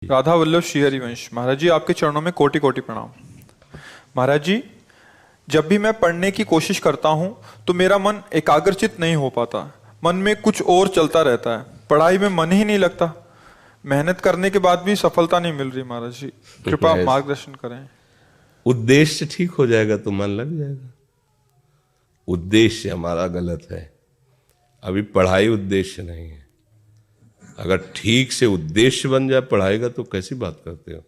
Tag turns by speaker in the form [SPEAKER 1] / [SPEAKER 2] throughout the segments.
[SPEAKER 1] राधा वल्लभ श्री हरिवंश। महाराज जी, आपके चरणों में कोटि कोटि प्रणाम। महाराज जी, जब भी मैं पढ़ने की कोशिश करता हूँ तो मेरा मन एकाग्रचित नहीं हो पाता, मन में कुछ और चलता रहता है, पढ़ाई में मन ही नहीं लगता। मेहनत करने के बाद भी सफलता नहीं मिल रही। महाराज जी, कृपया आप मार्गदर्शन करें।
[SPEAKER 2] उद्देश्य ठीक हो जाएगा तो मन लग जाएगा। उद्देश्य हमारा गलत है, अभी पढ़ाई उद्देश्य नहीं है। अगर ठीक से उद्देश्य बन जाए पढ़ाई का तो कैसी बात करते हो।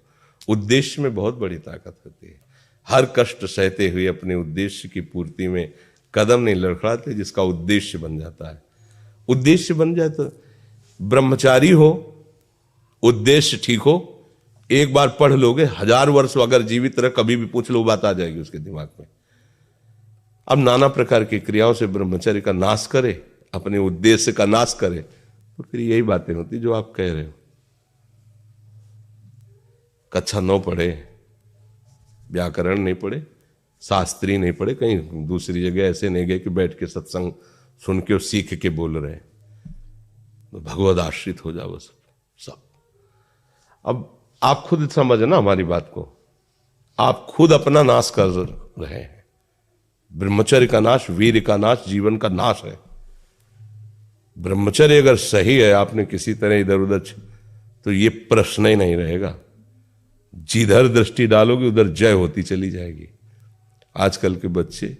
[SPEAKER 2] उद्देश्य में बहुत बड़ी ताकत होती है। हर कष्ट सहते हुए अपने उद्देश्य की पूर्ति में कदम नहीं लड़खड़ाते, जिसका उद्देश्य बन जाता है। उद्देश्य बन जाए तो ब्रह्मचारी हो, उद्देश्य ठीक हो, एक बार पढ़ लोगे, 1000 वर्ष अगर जीवित रहे कभी भी पूछ लो बात आ जाएगी उसके दिमाग में। अब नाना प्रकार की क्रियाओं से ब्रह्मचर्य का नाश करे, अपने उद्देश्य का नाश करे, तो फिर यही बातें होती जो आप कह रहे हो। कक्षा 9 पढ़े, व्याकरण नहीं पढ़े, शास्त्री नहीं पढ़े, कहीं दूसरी जगह ऐसे नहीं गए कि बैठ के सत्संग सुन के और सीख के बोल रहे, तो भगवद आश्रित हो जाओ सब। अब आप खुद समझना हमारी बात को, आप खुद अपना नाश कर रहे हैं। ब्रह्मचर्य का नाश, वीर का नाश, जीवन का नाश है। ब्रह्मचर्य अगर सही है, आपने किसी तरह इधर उधर, तो ये प्रश्न ही नहीं रहेगा। जिधर दृष्टि डालोगे उधर जय होती चली जाएगी। आजकल के बच्चे,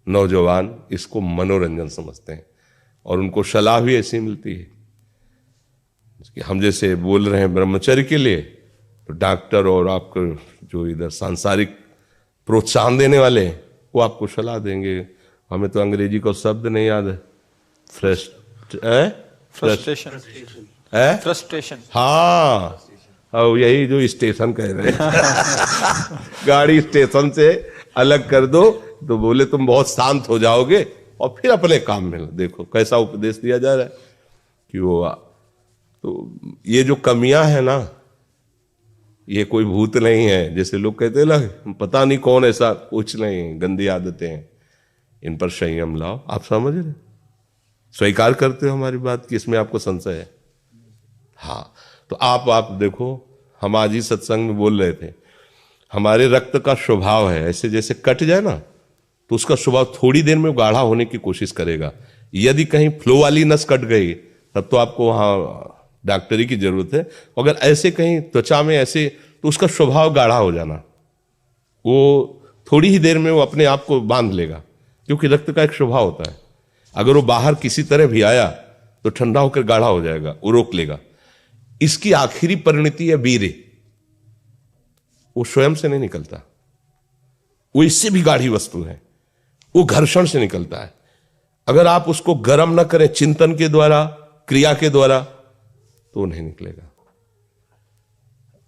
[SPEAKER 2] नौजवान इसको मनोरंजन समझते हैं और उनको सलाह भी ऐसी मिलती है कि हम जैसे बोल रहे हैं ब्रह्मचर्य के लिए, तो डॉक्टर और आपको जो इधर सांसारिक प्रोत्साहन देने वाले हैं वो आपको सलाह देंगे। हमें तो अंग्रेजी का शब्द नहीं याद है,
[SPEAKER 1] फ्रस्ट्रेशन।
[SPEAKER 2] हाँ, यही जो स्टेशन कह रहे हैं गाड़ी स्टेशन से अलग कर दो तो बोले तुम बहुत शांत हो जाओगे और फिर अपने काम में लो। देखो कैसा उपदेश दिया जा रहा है कि वो, तो ये जो कमियां है ना, ये कोई भूत नहीं है जैसे लोग कहते हैं ना, पता नहीं कौन, ऐसा कुछ नहीं, गंदी आदतें हैं, इन पर संयम लाओ। आप समझ रहे, स्वीकार करते हो हमारी बात कि इसमें आपको संशय है? हाँ, तो आप देखो, हम आज ही सत्संग में बोल रहे थे, हमारे रक्त का स्वभाव है ऐसे, जैसे कट जाए ना तो उसका स्वभाव थोड़ी देर में गाढ़ा होने की कोशिश करेगा। यदि कहीं फ्लो वाली नस कट गई तब तो आपको वहां डॉक्टरी की जरूरत है। अगर ऐसे कहीं त्वचा में ऐसे, तो उसका स्वभाव गाढ़ा हो जाना, वो थोड़ी ही देर में वो अपने आप को बांध लेगा, क्योंकि रक्त का एक स्वभाव होता है। अगर वो बाहर किसी तरह भी आया तो ठंडा होकर गाढ़ा हो जाएगा, वो रोक लेगा। इसकी आखिरी परिणति है वीर्य, वो स्वयं से नहीं निकलता, वो इससे भी गाढ़ी वस्तु है, वो घर्षण से निकलता है। अगर आप उसको गर्म न करें चिंतन के द्वारा, क्रिया के द्वारा, तो वो नहीं निकलेगा।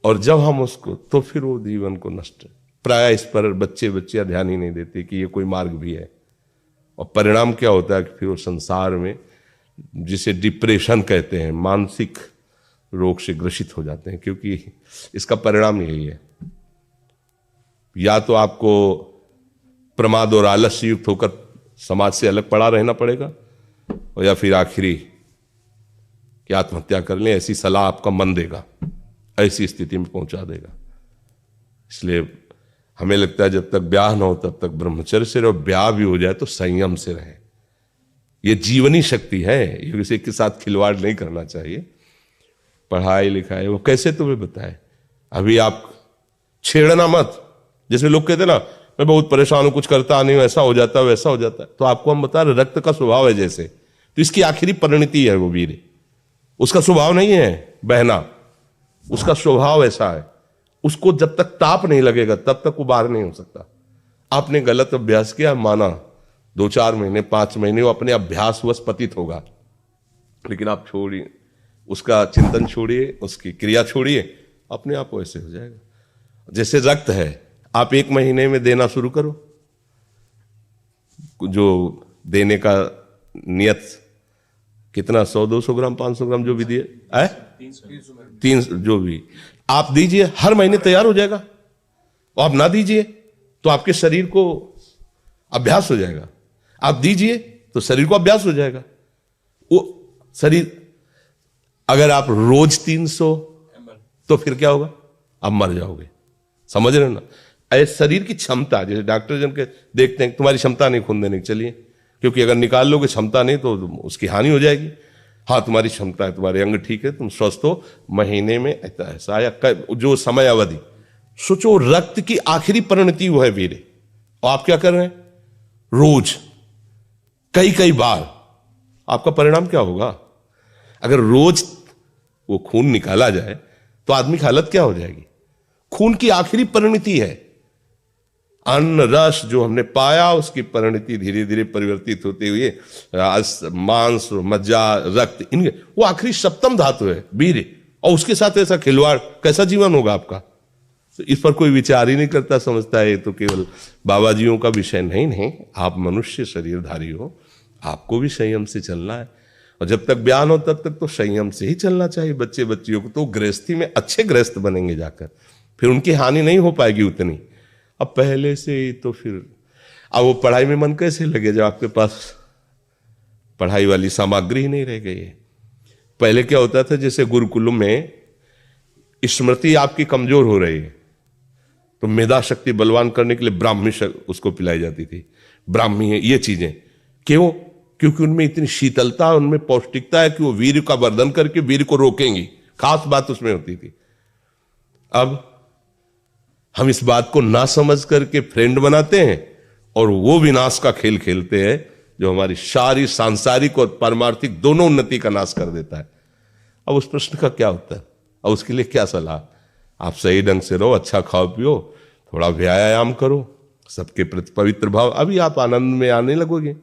[SPEAKER 2] और जब हम उसको, तो फिर वो जीवन को नष्ट, प्राय इस पर बच्चे ध्यान ही नहीं देते कि ये कोई मार्ग भी है। और परिणाम क्या होता है कि फिर वो संसार में, जिसे डिप्रेशन कहते हैं, मानसिक रोग से ग्रसित हो जाते हैं, क्योंकि इसका परिणाम यही है। या तो आपको प्रमाद और आलस्य युक्त होकर समाज से अलग पड़ा रहना पड़ेगा, और या फिर आखिरी कि आत्महत्या कर लें, ऐसी सलाह आपका मन देगा, ऐसी स्थिति में पहुंचा देगा। इसलिए हमें लगता है जब तक ब्याह न हो तब तक ब्रह्मचर्य से रहो, ब्याह भी हो जाए तो संयम से रहे। ये जीवनी शक्ति है, ये किसी के साथ खिलवाड़ नहीं करना चाहिए। पढ़ाई लिखाई वो कैसे तुम्हें बताए, अभी आप छेड़ना मत। जैसे लोग कहते ना, मैं बहुत परेशान हूं, कुछ करता नहीं हूं, ऐसा हो जाता है वैसा हो जाता है, तो आपको हम बता रहे रक्त का स्वभाव है जैसे, तो इसकी आखिरी परिणति है वो वीर। उसका स्वभाव नहीं है बहना, उसका स्वभाव ऐसा है, उसको जब तक ताप नहीं लगेगा तब तक वो बाहर नहीं हो सकता। आपने गलत अभ्यास किया, माना 2-4 महीने 5 महीने वो अपने अभ्यासवश पतित होगा, लेकिन आप छोड़िए, उसका चिंतन छोड़िए, उसकी क्रिया छोड़िए, अपने आप वैसे हो जाएगा। जैसे रक्त है, आप 1 महीने में देना शुरू करो, जो देने का नियत कितना, 100-200 ग्राम 500 ग्राम जो भी दिए, 300 जो भी आप दीजिए, हर महीने तैयार हो जाएगा। और आप ना दीजिए तो आपके शरीर को अभ्यास हो जाएगा, आप दीजिए तो शरीर को अभ्यास हो जाएगा। वो शरीर, अगर आप रोज 300 तो फिर क्या होगा? आप मर जाओगे। समझ रहे हो ना? ऐसे शरीर की क्षमता, जैसे डॉक्टर जन के देखते हैं तुम्हारी क्षमता नहीं खून देने की, चलिए, क्योंकि अगर निकाल लोगे क्षमता नहीं तो उसकी हानि हो जाएगी। हाँ तुम्हारी क्षमता है, तुम्हारे अंग ठीक है, तुम स्वस्थ हो, महीने में ऐसा या जो समय अवधि, सोचो रक्त की आखिरी परिणति वो है वीर्य, और आप क्या कर रहे हैं? रोज कई कई बार। आपका परिणाम क्या होगा? अगर रोज वो खून निकाला जाए तो आदमी की हालत क्या हो जाएगी? खून की आखिरी परिणति है। अन्न रस जो हमने पाया उसकी परिणति धीरे धीरे परिवर्तित होते हुए मांस, मज्जा, रक्त, इनके वो आखिरी सप्तम धातु है वीर्य, और उसके साथ ऐसा खिलवाड़, कैसा जीवन होगा आपका? तो इस पर कोई विचार ही नहीं करता, समझता है ये तो केवल बाबा जियों का विषय। नहीं, आप मनुष्य शरीरधारी हो, आपको भी संयम से चलना है, और जब तक ज्ञान हो तब तक तो संयम से ही चलना चाहिए। बच्चे बच्चियों को तो गृहस्थी में अच्छे गृहस्थ बनेंगे जाकर, फिर उनकी हानि नहीं हो पाएगी उतनी। अब पहले से ही तो फिर अब वो पढ़ाई में मन कैसे लगे जब आपके पास पढ़ाई वाली सामग्री ही नहीं रह गई है? पहले क्या होता था, जैसे गुरुकुल में स्मृति आपकी कमजोर हो रही है तो मेधा शक्ति बलवान करने के लिए ब्राह्मी उसको पिलाई जाती थी, ब्राह्मी है, ये चीजें। क्यों? क्योंकि उनमें इतनी शीतलता, उनमें पौष्टिकता है कि वो वीर का वर्धन करके वीर को रोकेंगी, खास बात उसमें होती थी। अब हम इस बात को ना समझ करके फ्रेंड बनाते हैं और वो विनाश का खेल खेलते हैं जो हमारी सारी सांसारिक और पारमार्थिक दोनों उन्नति का नाश कर देता है। अब उस प्रश्न का क्या उत्तर, और उसके लिए क्या सलाह? आप सही ढंग से रहो, अच्छा खाओ पियो, थोड़ा व्यायाम करो, सबके प्रति पवित्र भाव, अभी आप आनंद में आने लगोगे।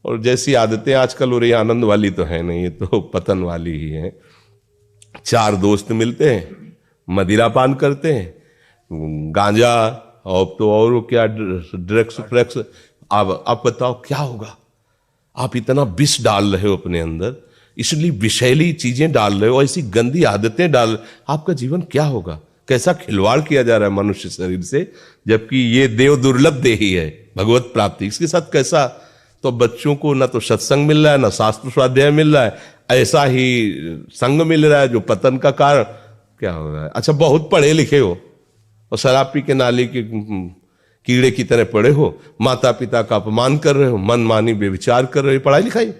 [SPEAKER 2] और जैसी आदतें आजकल हो रही, आनंद वाली तो है नहीं, ये तो पतन वाली ही है। चार दोस्त मिलते हैं, मदिरा पान करते हैं, गांजा और तो और क्या ड्रग्स फ्रग्स। आप बताओ क्या होगा? आप इतना विष डाल रहे हो अपने अंदर, इसलिए विषैली चीजें डाल रहे हो, ऐसी गंदी आदतें डाल, आपका जीवन क्या होगा? कैसा खिलवाड़ किया जा रहा है मनुष्य शरीर से, जबकि ये देव दुर्लभ देही है भगवत प्राप्ति, इसके साथ कैसा? तो बच्चों को ना तो सत्संग मिल रहा है, ना शास्त्र स्वाध्याय मिल रहा है, ऐसा ही संग मिल रहा है जो पतन का कारण क्या हो रहा है। अच्छा, बहुत पढ़े लिखे हो और शराब पी के नाली के कीड़े की तरह पड़े हो, माता पिता का अपमान कर रहे हो, मनमानी बेविचार कर रहे हो, पढ़ाई लिखाई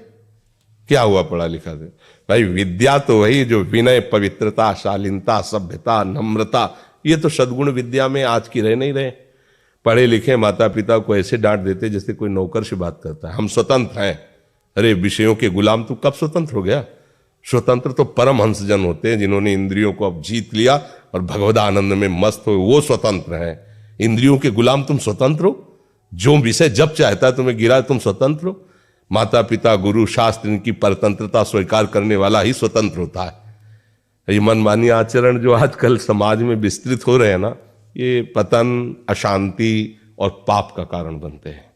[SPEAKER 2] क्या हुआ? पढ़ा लिखा से भाई विद्या तो वही जो विनय, पवित्रता, शालीनता, सभ्यता, नम्रता, ये तो सद्गुण विद्या में आज की रह नहीं रहे। पढ़े लिखे माता पिता को ऐसे डांट देते जैसे कोई नौकर से बात करता है, हम स्वतंत्र हैं। अरे विषयों के गुलाम तू कब स्वतंत्र हो गया? स्वतंत्र तो परम हंसजन होते हैं जिन्होंने इंद्रियों को अब जीत लिया और भगवद आनंद में मस्त हो, वो स्वतंत्र हैं। इंद्रियों के गुलाम तुम स्वतंत्र हो? जो विषय जब चाहता है तुम्हें गिरा, तुम स्वतंत्र हो? माता पिता, गुरु, शास्त्र, इनकी परतंत्रता स्वीकार करने वाला ही स्वतंत्र होता है। ये मनमानी आचरण जो आजकल समाज में विस्तृत हो रहे हैं ना, ये पतन, अशांति और पाप का कारण बनते हैं,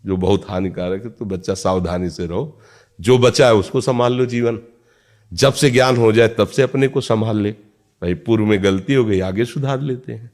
[SPEAKER 2] जो बहुत हानिकारक है। तो बच्चा सावधानी से रहो, जो बचा है उसको संभाल लो। जीवन जब से ज्ञान हो जाए तब से अपने को संभाल ले। भाई पूर्व में गलती हो गई, आगे सुधार लेते हैं।